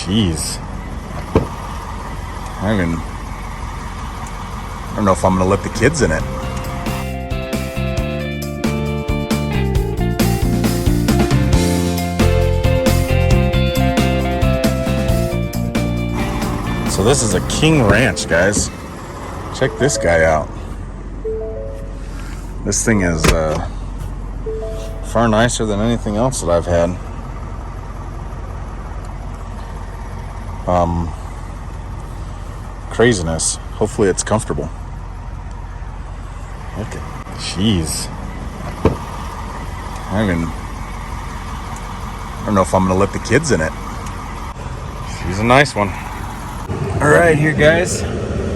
Jeez. I don't know if I'm gonna let the kids in it. So this is a King Ranch, guys. Check this guy out. This thing is far nicer than anything else that I've had. Craziness. Hopefully it's comfortable. Look at, jeez. I don't know if I'm gonna let the kids in it. She's a nice one. All right, here guys,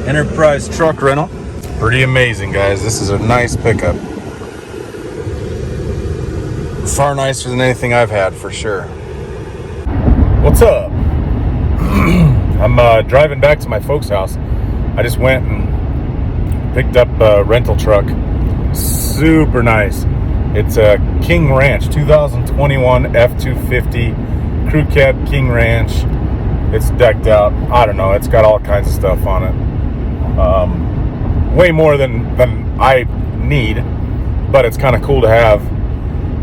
Enterprise truck rental. Pretty amazing, guys. This is a nice pickup. Far nicer than anything I've had, for sure. What's up? I'm driving back to my folks' house. I just went and picked up a rental truck. Super nice. It's a King Ranch 2021 F-250 Crew Cab King Ranch. It's decked out. I don't know. It's got all kinds of stuff on it. Way more than I need, but it's kind of cool to have.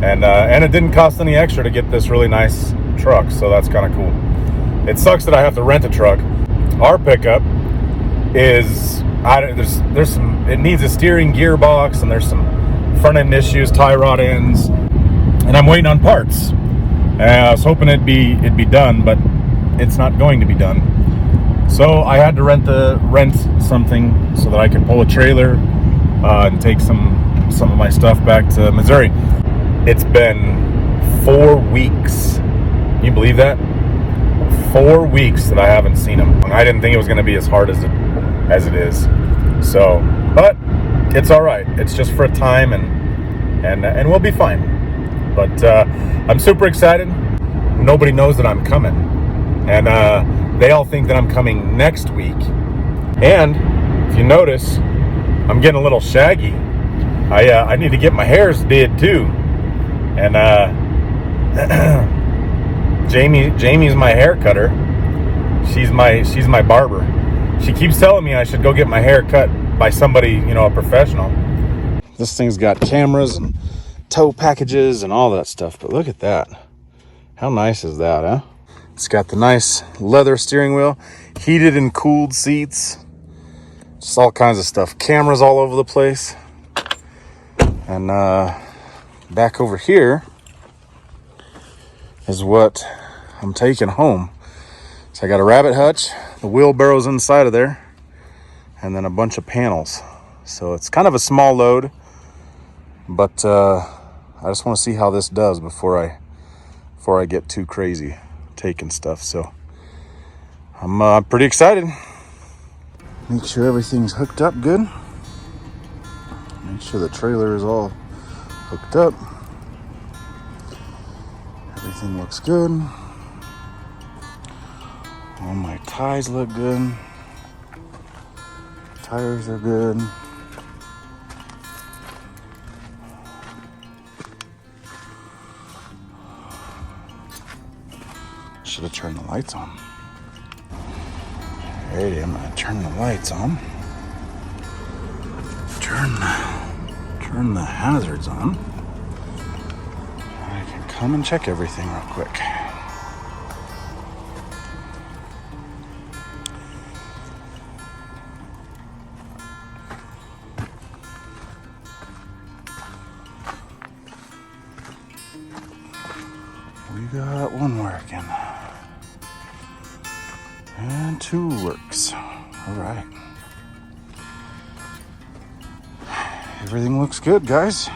And it didn't cost any extra to get this really nice truck, so that's kind of cool. It sucks that I have to rent a truck. Our pickup is there's some. It needs a steering gearbox, and there's some front end issues, tie rod ends, and I'm waiting on parts. I was hoping it'd be done, but it's not going to be done. So I had to rent something so that I could pull a trailer and take some of my stuff back to Missouri. It's been 4 weeks. Can you believe that? 4 weeks that I haven't seen him. I didn't think it was going to be as hard as it is. So, but it's all right. It's just for a time, and we'll be fine. But I'm super excited. Nobody knows that I'm coming, and they all think that I'm coming next week. And if you notice, I'm getting a little shaggy. I need to get my hairs did too. And Jamie's my hair cutter. She's my barber. She keeps telling me I should go get my hair cut by somebody, a professional. This thing's got cameras and tow packages and all that stuff, but look at that. How nice is that, huh? It's got the nice leather steering wheel, heated and cooled seats, just all kinds of stuff. Cameras all over the place. And back over here is what I'm taking home. So I got a rabbit hutch, the wheelbarrow's inside of there, and then a bunch of panels. So it's kind of a small load, but I just want to see how this does before I get too crazy taking stuff. So I'm pretty excited. Make sure everything's hooked up good. Make sure the trailer is all hooked up. Everything looks good. All my ties look good. Tires are good. Should have turned the lights on. Alrighty, I'm gonna turn the lights on. Turn the hazards on. I can come and check everything real quick. We got one working. And two works. All right. Everything looks good, guys.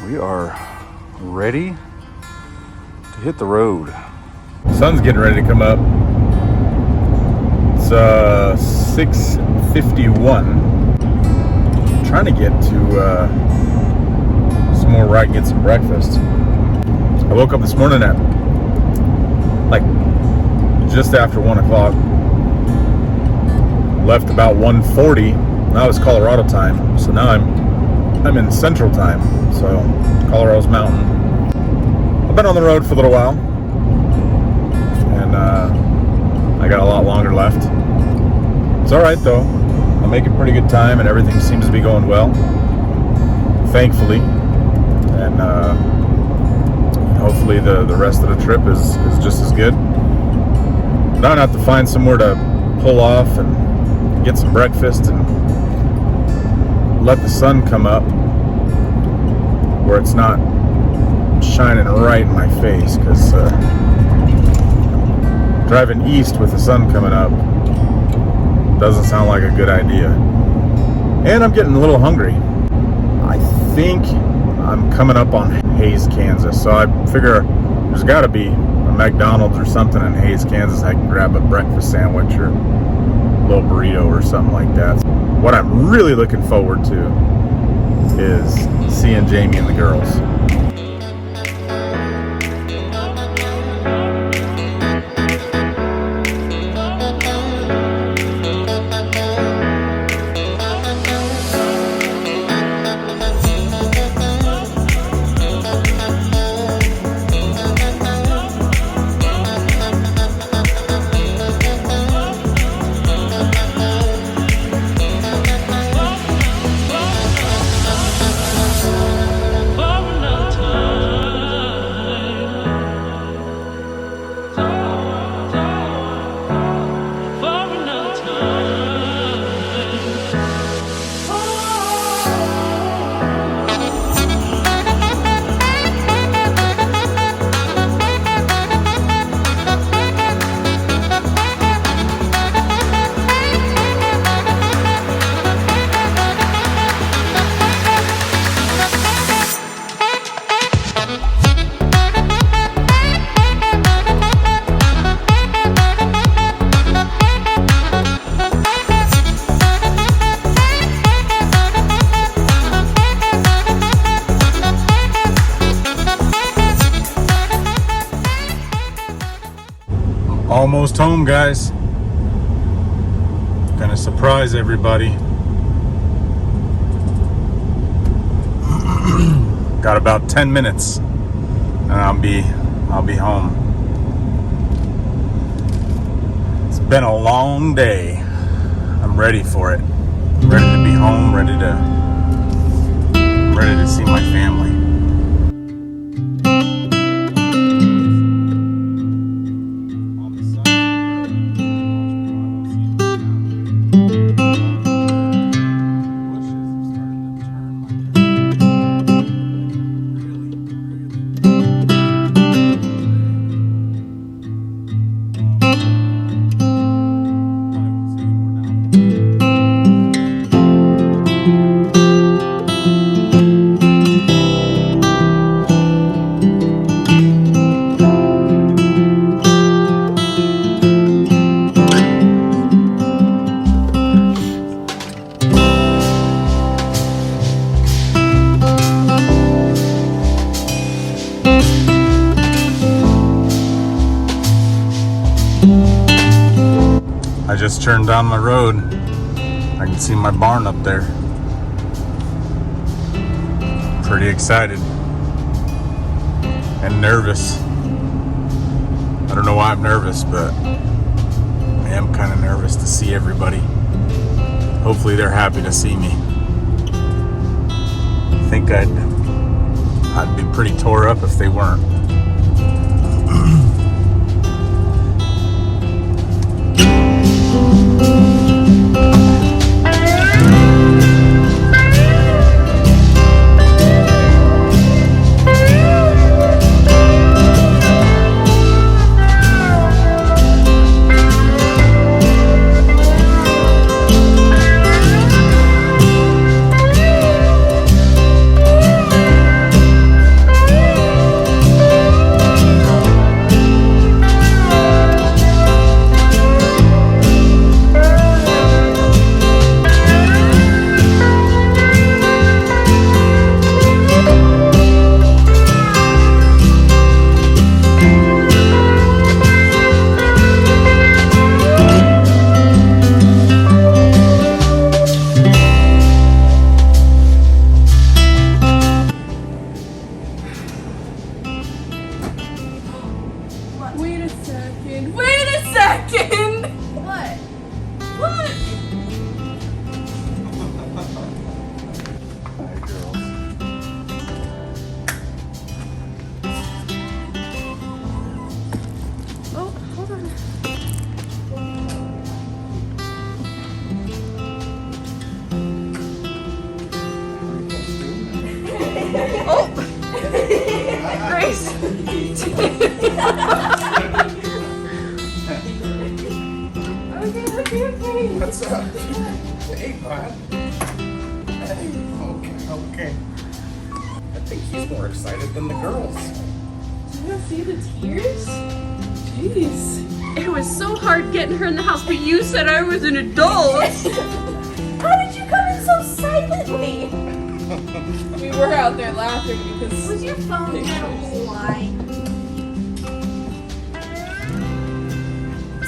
We are ready to hit the road. Sun's getting ready to come up. It's 6:51. I'm trying to get to somewhere where I can get some breakfast. I woke up this morning at like just after 1 o'clock. Left about 1:40. That was Colorado time. So now I'm in Central time. So Colorado's Mountain. I've been on the road for a little while, and I got a lot longer left. It's all right though. I'm making pretty good time, and everything seems to be going well, thankfully. And hopefully the rest of the trip is just as good. Now I have to find somewhere to pull off and get some breakfast and let the sun come up where it's not shining right in my face, because driving east with the sun coming up doesn't sound like a good idea. And I'm getting a little hungry. I think I'm coming up on Hays, Kansas, so I figure there's got to be a McDonald's or something in Hays, Kansas. I can grab a breakfast sandwich or a little burrito or something like that. What I'm really looking forward to is seeing Jamie and the girls. Almost home, guys. Gonna surprise everybody. Got about 10 minutes and I'll be home. It's been a long day. I'm ready for it. I'm ready to be home, ready to see my family. I just turned down my road. I can see my barn up there. Pretty excited and nervous. I don't know why I'm nervous, but I am kind of nervous to see everybody. Hopefully they're happy to see me. I think I'd be pretty tore up if they weren't. second. Wait a second. What? What? Hi, girls. Oh, hold on. Oh! Grace! Okay. What's up? Hey, bud. Hey, okay. I think he's more excited than the girls. Did you see the tears? Jeez. It was so hard getting her in the house, but you said I was an adult. How did you come in so silently? We were out there laughing because... Was your phone on the line?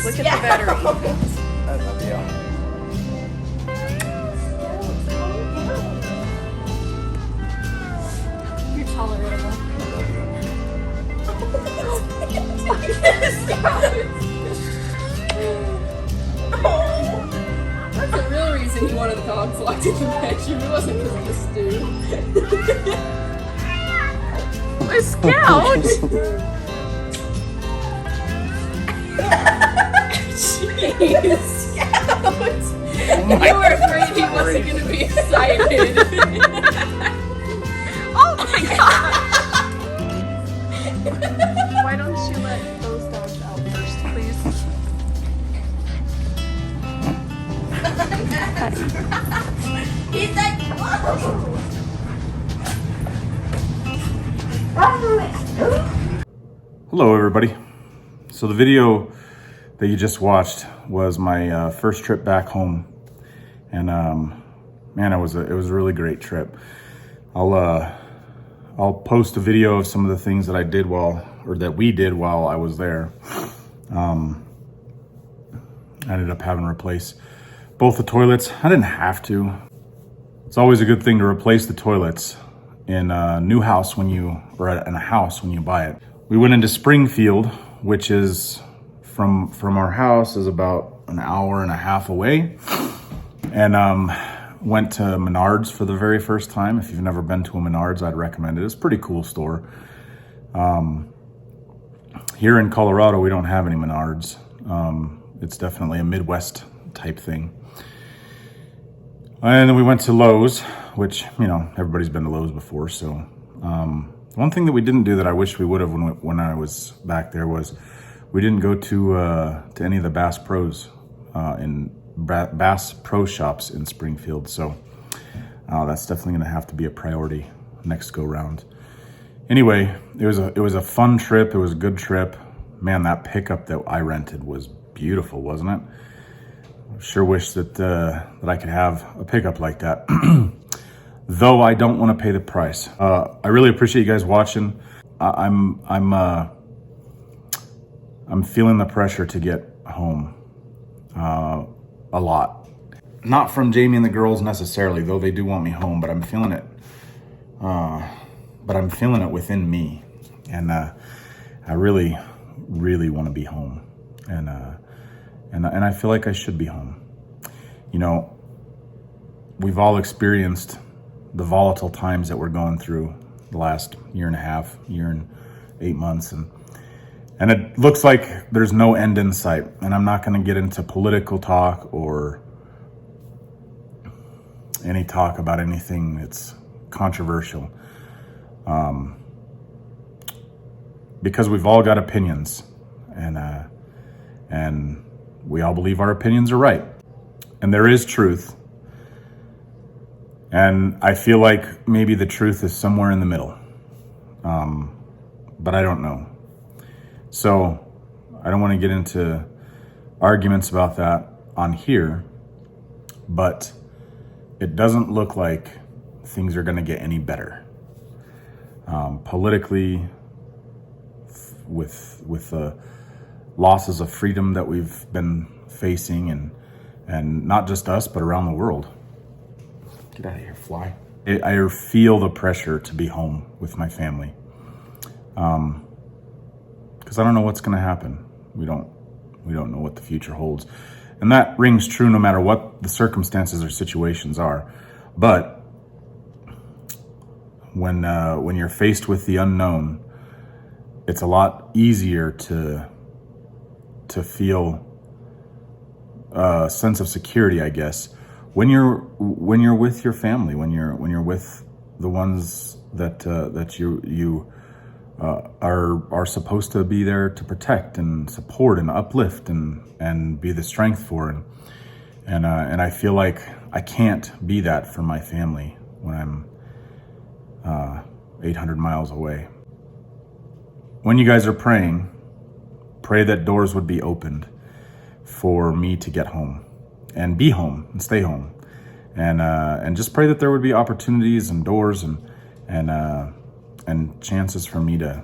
Look at the battery. I love you. You're tolerable. That's the real reason he wanted the dogs locked in the bedroom. It wasn't because of the stew. My Scout! Jeez. Scout! You were afraid he wasn't going to be excited. Oh my god! Why don't you let those dogs out first, please? He's like, Hello, everybody. So the video that you just watched was my first trip back home, and man, it was a really great trip. I'll post a video of some of the things that I did that we did while I was there. I ended up having to replace both the toilets. I didn't have to. It's always a good thing to replace the toilets in a new house in a house when you buy it. We went into Springfield, which is from our house is about an hour and a half away, and went to Menards for the very first time. If you've never been to a Menards, I'd recommend it. It's a pretty cool store. Here in Colorado, we don't have any Menards. It's definitely a Midwest type thing. And then we went to Lowe's, which, you know, everybody's been to Lowe's before. So one thing that we didn't do that I wish we would have when I was back there was we didn't go to any of the Bass Pros Bass Pro Shops in Springfield. So that's definitely going to have to be a priority next go round. Anyway, it was a fun trip. It was a good trip. Man, that pickup that I rented was beautiful, wasn't it? Sure wish that I could have a pickup like that. Though I don't want to pay the price. I really appreciate you guys watching. I'm feeling the pressure to get home a lot. Not from Jamie and the girls necessarily, though they do want me home, but I'm feeling it. But I'm feeling it within me, and I really, really want to be home, and I feel like I should be home. You know, we've all experienced the volatile times that we're going through the last year and a half, year and 8 months, and it looks like there's no end in sight. And I'm not going to get into political talk or any talk about anything that's controversial, because we've all got opinions, and we all believe our opinions are right, and there is truth. And I feel like maybe the truth is somewhere in the middle, but I don't know. So I don't want to get into arguments about that on here, but it doesn't look like things are going to get any better. Politically, with the losses of freedom that we've been facing, and not just us, but around the world. Get out of here, fly. I feel the pressure to be home with my family. Because I don't know what's going to happen. We don't We don't know what the future holds. And that rings true no matter what the circumstances or situations are. But when you're faced with the unknown, it's a lot easier to feel a sense of security, I guess, when you're with your family, when you're with the ones that you are supposed to be there to protect and support and uplift and be the strength for. And I feel like I can't be that for my family when I'm 800 miles away. When you guys are praying, pray that doors would be opened for me to get home and be home and stay home. And just pray that there would be opportunities and doors and chances for me to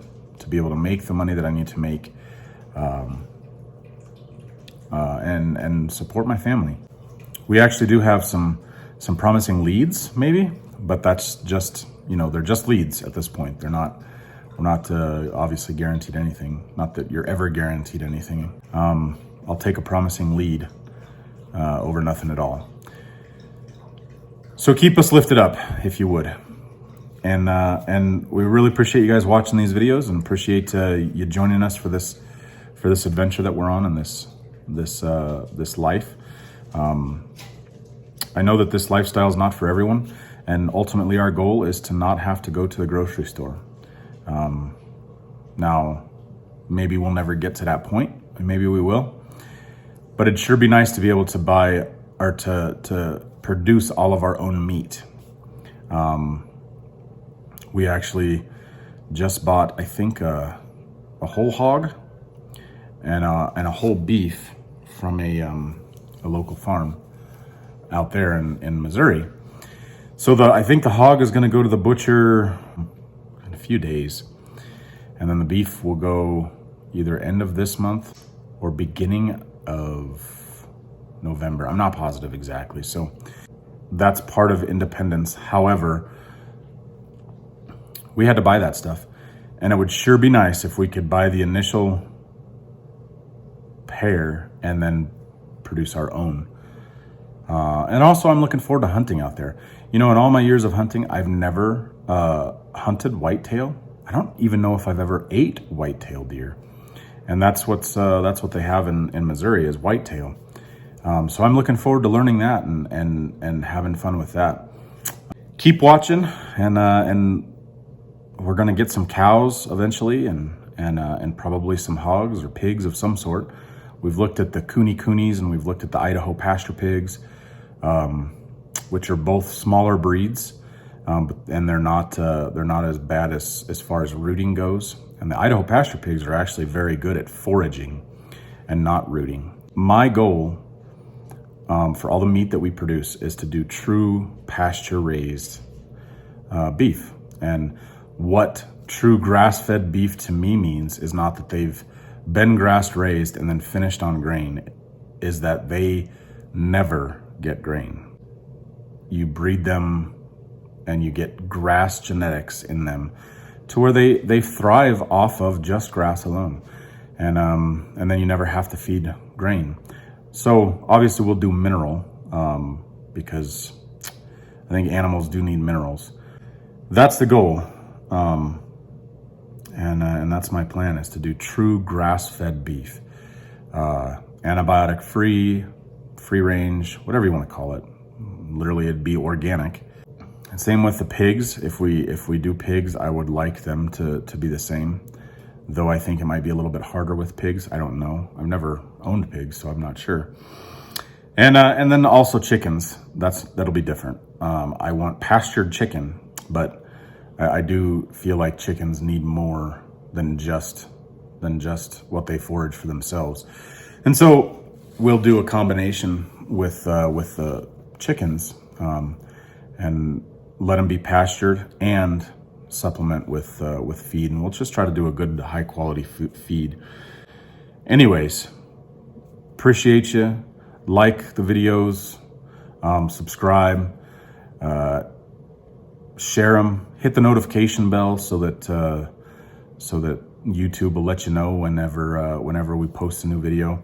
be able to make the money that I need to make, and support my family. We actually do have some promising leads, maybe, but that's just, they're just leads at this point. We're not obviously guaranteed anything. Not that you're ever guaranteed anything. I'll take a promising lead over nothing at all. So keep us lifted up, if you would. And we really appreciate you guys watching these videos, and appreciate you joining us for this adventure that we're on in this life. I know that this lifestyle is not for everyone, and ultimately our goal is to not have to go to the grocery store. Now, maybe we'll never get to that point, and maybe we will, but it'd sure be nice to be able to buy or to produce all of our own meat. We actually just bought, I think, a whole hog and a whole beef from a local farm out there in Missouri. So I think the hog is going to go to the butcher in a few days, and then the beef will go either end of this month or beginning of November. I'm not positive exactly. So that's part of independence. However, we had to buy that stuff, and it would sure be nice if we could buy the initial pair and then produce our own. And also, I'm looking forward to hunting out there. In all my years of hunting, I've never hunted whitetail. I don't even know if I've ever ate whitetail deer, and that's what they have in Missouri is whitetail. So I'm looking forward to learning that and having fun with that. Keep watching, and we're gonna get some cows eventually, and probably some hogs or pigs of some sort. We've looked at the coonies and we've looked at the Idaho pasture pigs, which are both smaller breeds, and they're not as bad as far as rooting goes. And the Idaho pasture pigs are actually very good at foraging and not rooting. My goal for all the meat that we produce is to do true pasture raised beef. And what true grass-fed beef to me means is not that they've been grass raised and then finished on grain, is that they never get grain. You breed them and you get grass genetics in them to where they thrive off of just grass alone. And then you never have to feed grain. So obviously we'll do mineral, because I think animals do need minerals. That's the goal. And that's my plan, is to do true grass-fed beef, antibiotic free range, whatever you want to call it. Literally, it'd be organic. And same with the pigs. If we do pigs, I would like them to be the same. Though I think it might be a little bit harder with pigs. I don't know. I've never owned pigs, so I'm not sure. And then also chickens. That'll be different. I want pastured chicken, but I do feel like chickens need more than just what they forage for themselves. And so we'll do a combination with the chickens, and let them be pastured and supplement with feed. And we'll just try to do a good high quality feed. Anyways, appreciate you. Like the videos, subscribe, share them, hit the notification bell so that YouTube will let you know whenever we post a new video,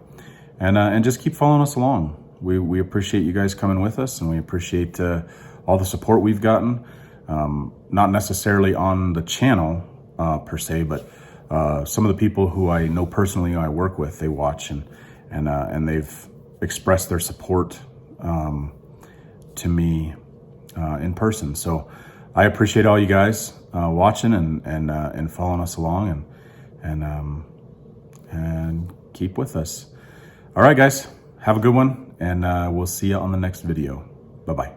and just keep following us along. We appreciate you guys coming with us, and we appreciate all the support we've gotten. Not necessarily on the channel per se, but some of the people who I know personally, I work with, they watch and they've expressed their support to me in person. So I appreciate all you guys watching and following us along and keep with us. All right, guys, have a good one, and we'll see you on the next video. Bye-bye.